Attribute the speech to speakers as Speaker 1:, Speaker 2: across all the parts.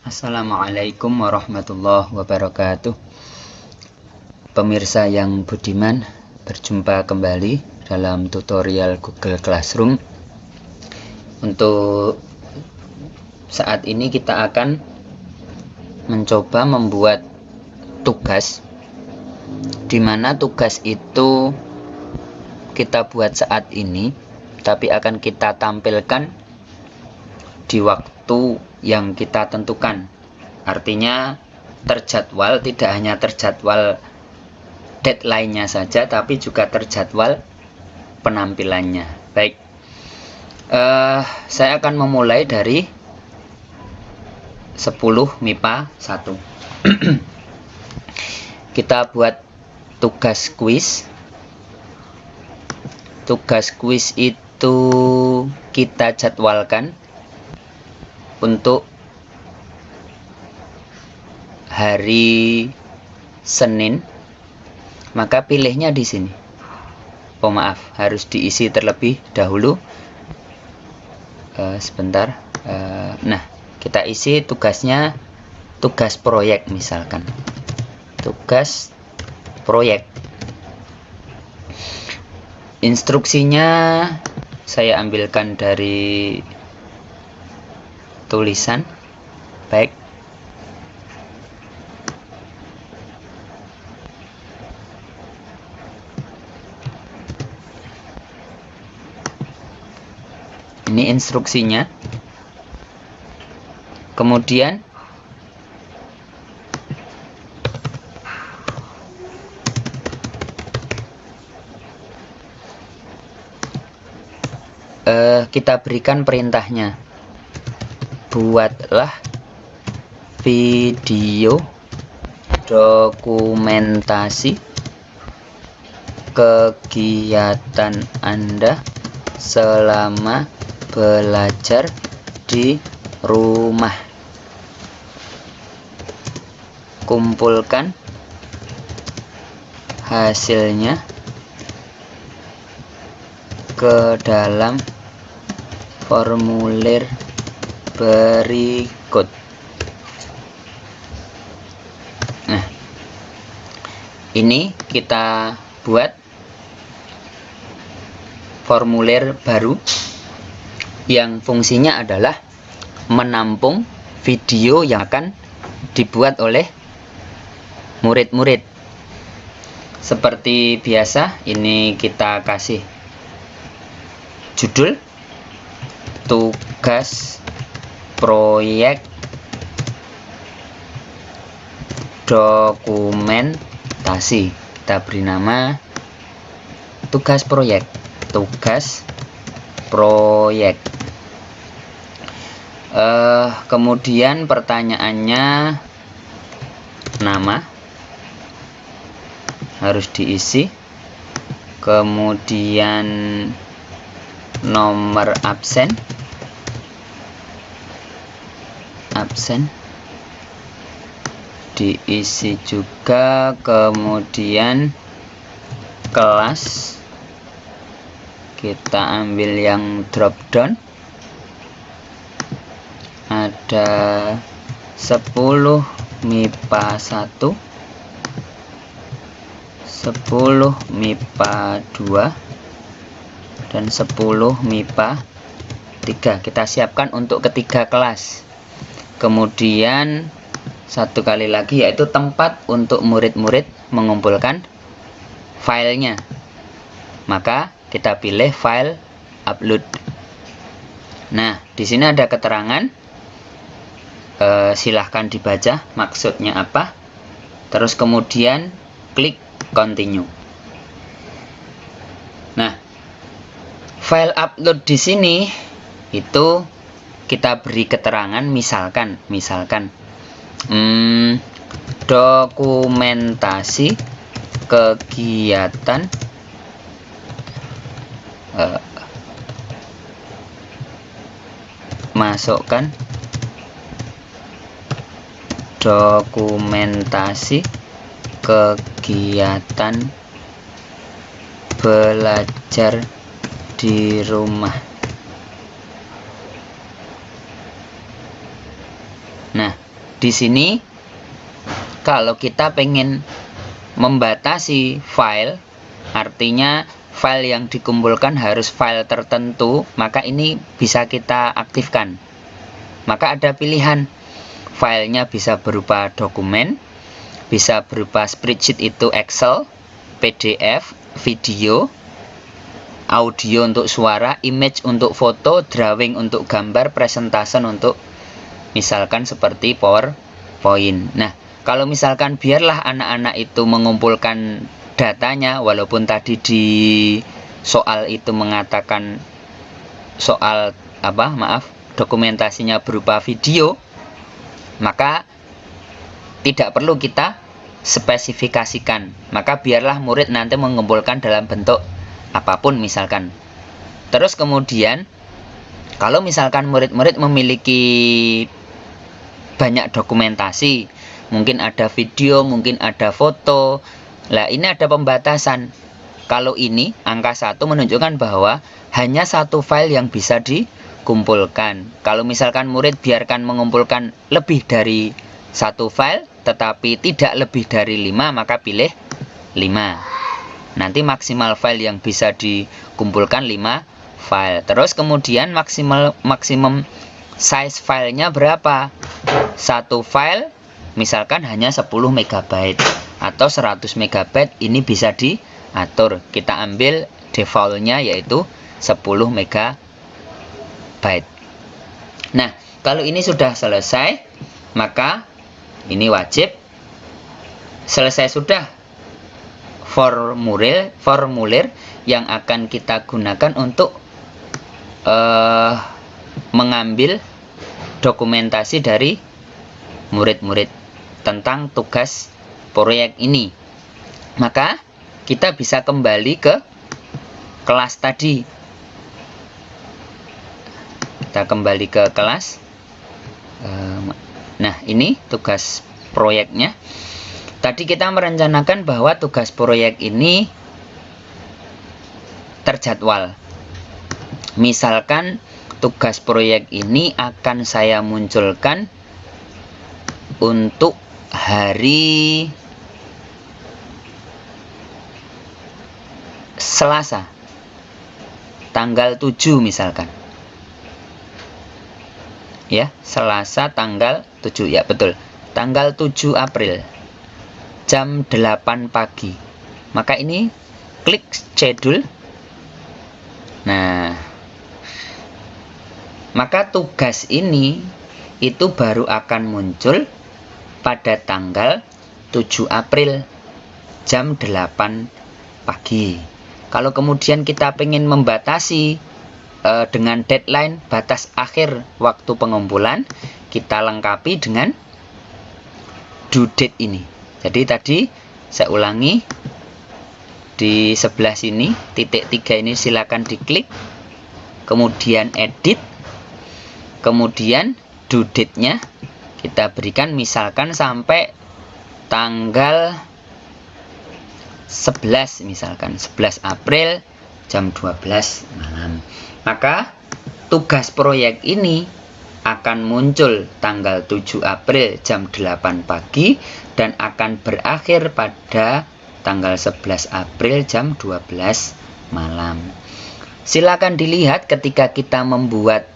Speaker 1: Assalamualaikum warahmatullahi wabarakatuh. Pemirsa yang budiman, berjumpa kembali dalam tutorial Google Classroom. Untuk saat ini kita akan mencoba membuat tugas, di mana tugas itu kita buat saat ini, tapi akan kita tampilkan di waktu yang kita tentukan. Artinya terjadwal, tidak hanya terjadwal deadline-nya saja, tapi juga terjadwal penampilannya. Baik, saya akan memulai dari 10 MIPA 1. Kita buat tugas kuis. Tugas kuis itu kita jadwalkan untuk hari Senin, maka pilihnya di sini. Oh maaf, harus diisi terlebih dahulu. Sebentar. Nah, kita isi tugasnya, tugas proyek misalkan. Tugas proyek. Instruksinya saya ambilkan dari tulisan. Baik, ini instruksinya. Kemudian kita berikan perintahnya. Buatlah video dokumentasi kegiatan Anda selama belajar di rumah. Kumpulkan hasilnya ke dalam formulir berikut. Nah, ini kita buat formulir baru yang fungsinya adalah menampung video yang akan dibuat oleh murid-murid. Seperti biasa, ini kita kasih judul tugas proyek dokumentasi. Kita beri nama tugas proyek. Tugas proyek. Kemudian pertanyaannya, nama harus diisi. Kemudian nomor absen diisi juga. Kemudian kelas kita ambil yang drop down, ada 10 MIPA 1, 10 MIPA 2, dan 10 MIPA 3. Kita siapkan untuk ketiga kelas. Kemudian satu kali lagi, yaitu tempat untuk murid-murid mengumpulkan filenya. Maka kita pilih file upload. Nah, di sini ada keterangan. Silahkan dibaca maksudnya apa. Terus kemudian klik continue. Nah, file upload di sini itu kita beri keterangan, misalkan dokumentasi kegiatan masukkan dokumentasi kegiatan belajar di rumah. Nah, Di sini kalau kita pengen membatasi file, artinya file yang dikumpulkan harus file tertentu, maka ini bisa kita aktifkan. Maka ada pilihan, filenya bisa berupa dokumen, bisa berupa spreadsheet itu Excel, PDF, video, audio untuk suara, image untuk foto, drawing untuk gambar, presentation untuk misalkan seperti PowerPoint. Nah, kalau misalkan biarlah anak-anak itu mengumpulkan datanya, walaupun tadi di soal itu mengatakan soal dokumentasinya berupa video, maka tidak perlu kita spesifikasikan. Maka biarlah murid nanti mengumpulkan dalam bentuk apapun misalkan. Terus kemudian kalau misalkan murid-murid memiliki banyak dokumentasi, mungkin ada video, mungkin ada foto, lah ini ada pembatasan. Kalau ini angka 1 menunjukkan bahwa hanya satu file yang bisa dikumpulkan. Kalau misalkan murid biarkan mengumpulkan lebih dari satu file tetapi tidak lebih dari 5, maka pilih 5. Nanti maksimal file yang bisa dikumpulkan 5 file. Terus kemudian maksimum size filenya berapa? Satu file misalkan hanya 10 MB atau 100 MB, ini bisa diatur. Kita ambil defaultnya yaitu 10 MB. Nah, kalau ini sudah selesai, maka ini wajib selesai sudah formulir yang akan kita gunakan untuk mengambil dokumentasi dari murid-murid tentang tugas proyek ini. Maka kita bisa kembali ke kelas tadi. Kita kembali ke kelas. Nah, ini tugas proyeknya. Tadi kita merencanakan bahwa tugas proyek ini terjadwal. Misalkan tugas proyek ini akan saya munculkan untuk hari Selasa, tanggal 7 misalkan. Ya, Selasa tanggal 7, ya betul. Tanggal 7 April, jam 8 pagi. Maka ini klik schedule. Nah, maka tugas ini itu baru akan muncul pada tanggal 7 April, jam 8 pagi. Kalau kemudian kita ingin membatasi dengan deadline batas akhir waktu pengumpulan, kita lengkapi dengan due date ini. Jadi tadi saya ulangi, di sebelah sini titik 3 ini silakan diklik, kemudian edit, kemudian due date-nya kita berikan misalkan sampai tanggal 11, misalkan 11 April jam 12 malam. Maka tugas proyek ini akan muncul tanggal 7 April jam 8 pagi dan akan berakhir pada tanggal 11 April jam 12 malam. Silakan dilihat ketika kita membuat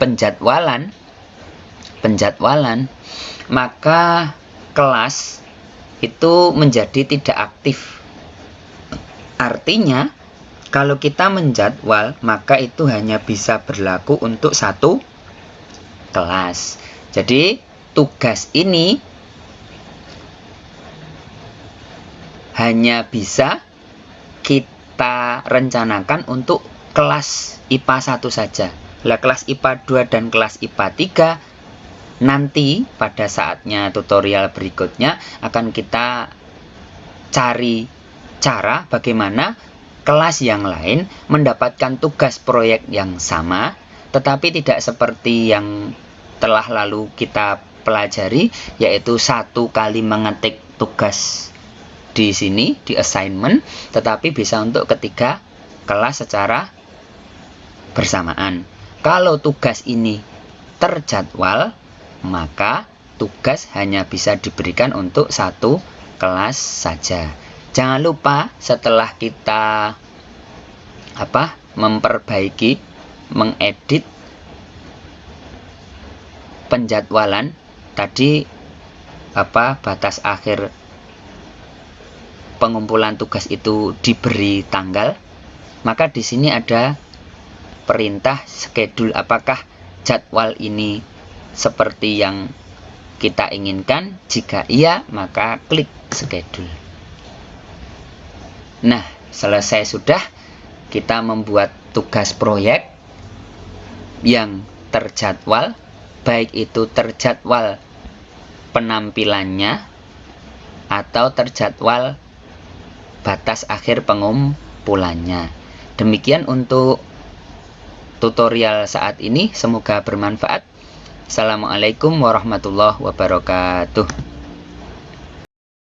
Speaker 1: penjadwalan, maka kelas itu menjadi tidak aktif. Artinya, kalau kita menjadwal, maka itu hanya bisa berlaku untuk satu kelas. Jadi, tugas ini hanya bisa kita rencanakan untuk kelas IPA 1 saja. Lah, kelas IPA 2 dan kelas IPA 3 nanti pada saatnya tutorial berikutnya akan kita cari cara bagaimana kelas yang lain mendapatkan tugas proyek yang sama, tetapi tidak seperti yang telah lalu kita pelajari, yaitu 1 kali mengetik tugas di sini, di assignment, tetapi bisa untuk ketiga kelas secara bersamaan. Kalau tugas ini terjadwal, maka tugas hanya bisa diberikan untuk satu kelas saja. Jangan lupa setelah kita memperbaiki, mengedit penjadwalan tadi, batas akhir pengumpulan tugas itu diberi tanggal, maka di sini ada perintah schedule. Apakah jadwal ini seperti yang kita inginkan? Jika iya, maka klik schedule. Nah, selesai sudah kita membuat tugas proyek yang terjadwal, baik itu terjadwal penampilannya atau terjadwal batas akhir pengumpulannya. Demikian untuk tutorial saat ini, semoga bermanfaat. Assalamualaikum warahmatullahi wabarakatuh.